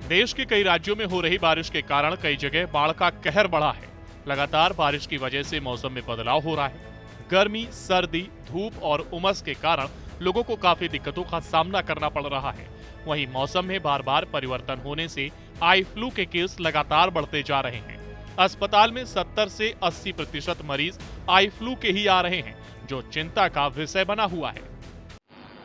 देश के कई राज्यों में हो रही बारिश के कारण कई जगह बाढ़ का कहर बढ़ा है। लगातार बारिश की वजह से मौसम में बदलाव हो रहा है। गर्मी, सर्दी, धूप और उमस के कारण लोगों को काफी दिक्कतों का सामना करना पड़ रहा है। वहीं मौसम में बार बार परिवर्तन होने से आई फ्लू के केस लगातार बढ़ते जा रहे हैं। अस्पताल में 70 से 80% मरीज आई फ्लू के ही आ रहे हैं, जो चिंता का विषय बना हुआ है।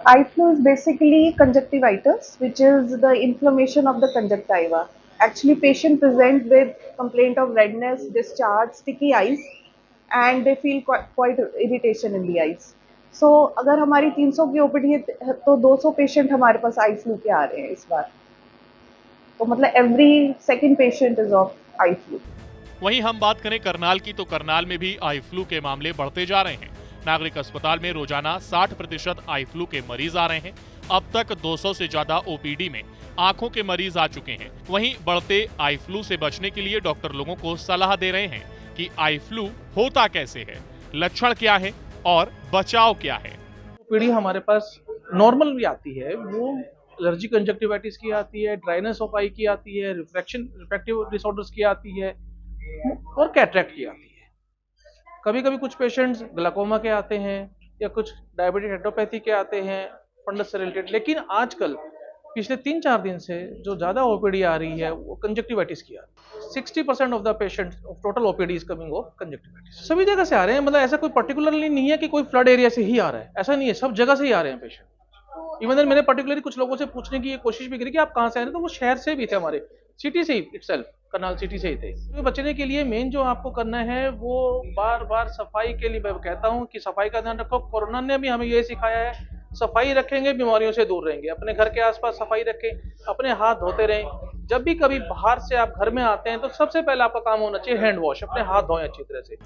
Eye flu is basically conjunctivitis, which is the inflammation of the conjunctiva. Actually, patient present with complaint of redness, discharge, sticky eyes, and they feel quite irritation in the eyes. So, अगर हमारी 300 की OPD है तो 200 patient हमारे पास eye flu के आ रहे हैं इस बार। तो मतलब every second patient is of eye flu. वहीं हम बात करें करनाल की, तो करनाल में भी आई फ्लू के मामले बढ़ते जा रहे हैं। नागरिक अस्पताल में रोजाना 60% आई फ्लू के मरीज आ रहे हैं। अब तक 200 से ज्यादा ओपीडी में आंखों के मरीज आ चुके हैं। वहीं बढ़ते आई फ्लू से बचने के लिए डॉक्टर लोगों को सलाह दे रहे हैं कि आई फ्लू होता कैसे है, लक्षण क्या है और बचाव क्या है। ओपीडी हमारे पास नॉर्मल भी आती है, वो एलर्जी कंजक्टिवाइटिस की आती है, ड्राइनेस ऑफ आई की आती है, रिफ्रैक्टिव डिसऑर्डर्स की आती है और कैटरेक्ट की आती है। कभी कभी कुछ पेशेंट्स ग्लाकोमा के आते हैं या कुछ डायबिटिक रेटिनोपैथी के आते हैं, फंडस से रिलेटेड। लेकिन आजकल पिछले 3-4 दिन से जो ज्यादा ओपीडी आ रही है वो कंजक्टिवाइटिस की आ रही है। 60% of the patients of total OPD is coming of conjunctivitis. सभी जगह से आ रहे हैं, मतलब ऐसा कोई पर्टिकुलरली नहीं है कि कोई फ्लड एरिया से ही आ रहा है, ऐसा नहीं है, सब जगह से ही आ रहे हैं पेशेंट। इवन मैंने पर्टिकुलरली कुछ लोगों से पूछने की कोशिश भी करी कि आप कहाँ से आ रहे हैं, तो वो शहर से भी थे, हमारे सिटी से ही इटसेल्फ, करनाल सिटी से ही थे। तो बचने के लिए मेन जो आपको करना है वो बार बार सफाई के लिए मैं कहता हूँ कि सफाई का ध्यान रखो। कोरोना ने भी हमें ये सिखाया है, सफाई रखेंगे बीमारियों से दूर रहेंगे। अपने घर के आसपास सफाई रखें, अपने हाथ धोते रहें। जब भी कभी बाहर से आप घर में आते हैं तो सबसे पहले आपका काम होना चाहिए हैंड वॉश, अपने हाथ धोएं अच्छी तरह से।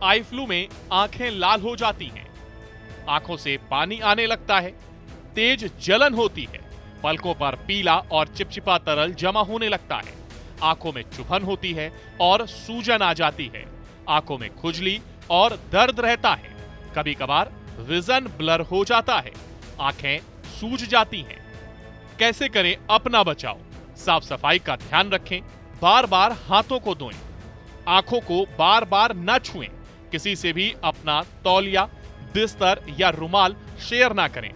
आई फ्लू में आंखें लाल हो जाती हैं, आंखों से पानी आने लगता है, तेज जलन होती है, पलकों पर पीला और चिपचिपा तरल जमा होने लगता है, आंखों में चुभन होती है और सूजन आ जाती है, आंखों में खुजली और दर्द रहता है, कभी कभार विजन ब्लर हो जाता है, आंखें सूज जाती हैं। कैसे करें अपना बचाव? साफ सफाई का ध्यान रखें, बार बार हाथों को धोएं, आंखों को बार बार न छुएं, किसी से भी अपना तौलिया, बिस्तर या रुमाल शेयर ना करें,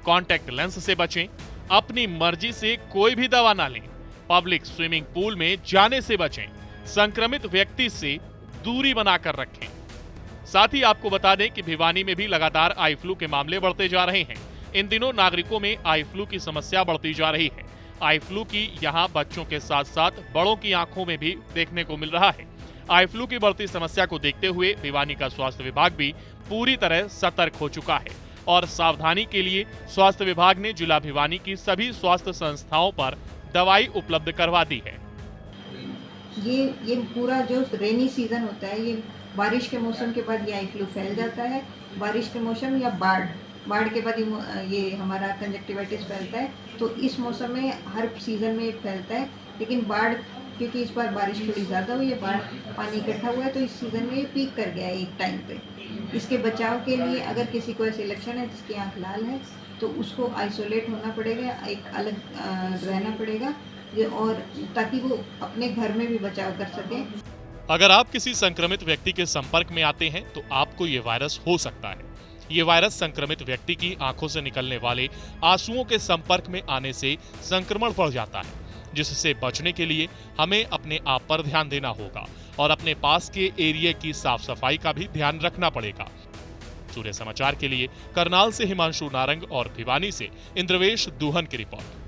कॉन्टैक्ट लेंस से बचें, अपनी मर्जी से कोई भी दवा ना लें, पब्लिक स्विमिंग पूल में जाने से बचें, संक्रमित व्यक्ति से दूरी बनाकर रखें। साथ ही आपको बता दें कि भिवानी में भी लगातार आई फ्लू के मामले बढ़ते जा रहे हैं। इन दिनों नागरिकों में आई फ्लू की समस्या बढ़ती जा रही है। आई फ्लू की यहां बच्चों के साथ साथ बड़ों की आंखों में भी देखने को मिल रहा है। आई फ्लू की बढ़ती समस्या को देखते हुए भिवानी का स्वास्थ्य विभाग भी पूरी तरह सतर्क हो चुका है और सावधानी के लिए स्वास्थ्य विभाग ने जिला भिवानी की सभी स्वास्थ्य संस्थाओं पर दवाई उपलब्ध करवा दी है। ये पूरा जो रेनी सीजन होता है, ये बारिश के मौसम के बाद ये आई फ्लू फैल जाता है। बारिश के मौसम या बाढ़ के बाद ये हमारा कंजक्टिवाइटिस फैलता है। तो इस मौसम में हर सीजन में फैलता है, लेकिन बाढ़, क्योंकि इस बार बारिश थोड़ी ज़्यादा हुई है, बाढ़ पानी इकट्ठा हुआ है, तो इस सीज़न में ये पीक कर गया है एक टाइम पे। इसके बचाव के लिए अगर किसी को ऐसे लक्षण है जिसकी आंख लाल है तो उसको आइसोलेट होना पड़ेगा, एक अलग रहना पड़ेगा, और ताकि वो अपने घर में भी बचाव कर सके। अगर आप किसी संक्रमित व्यक्ति के संपर्क में आते हैं तो आपको ये वायरस हो सकता है। ये वायरस संक्रमित व्यक्ति की आंखों से निकलने वाले आंसुओं के संपर्क में आने से संक्रमण बढ़ जाता है, जिससे बचने के लिए हमें अपने आप पर ध्यान देना होगा और अपने पास के एरिया की साफ सफाई का भी ध्यान रखना पड़ेगा। सूर्य समाचार के लिए करनाल से हिमांशु नारंग और भिवानी से इंद्रवेश दुहन की रिपोर्ट।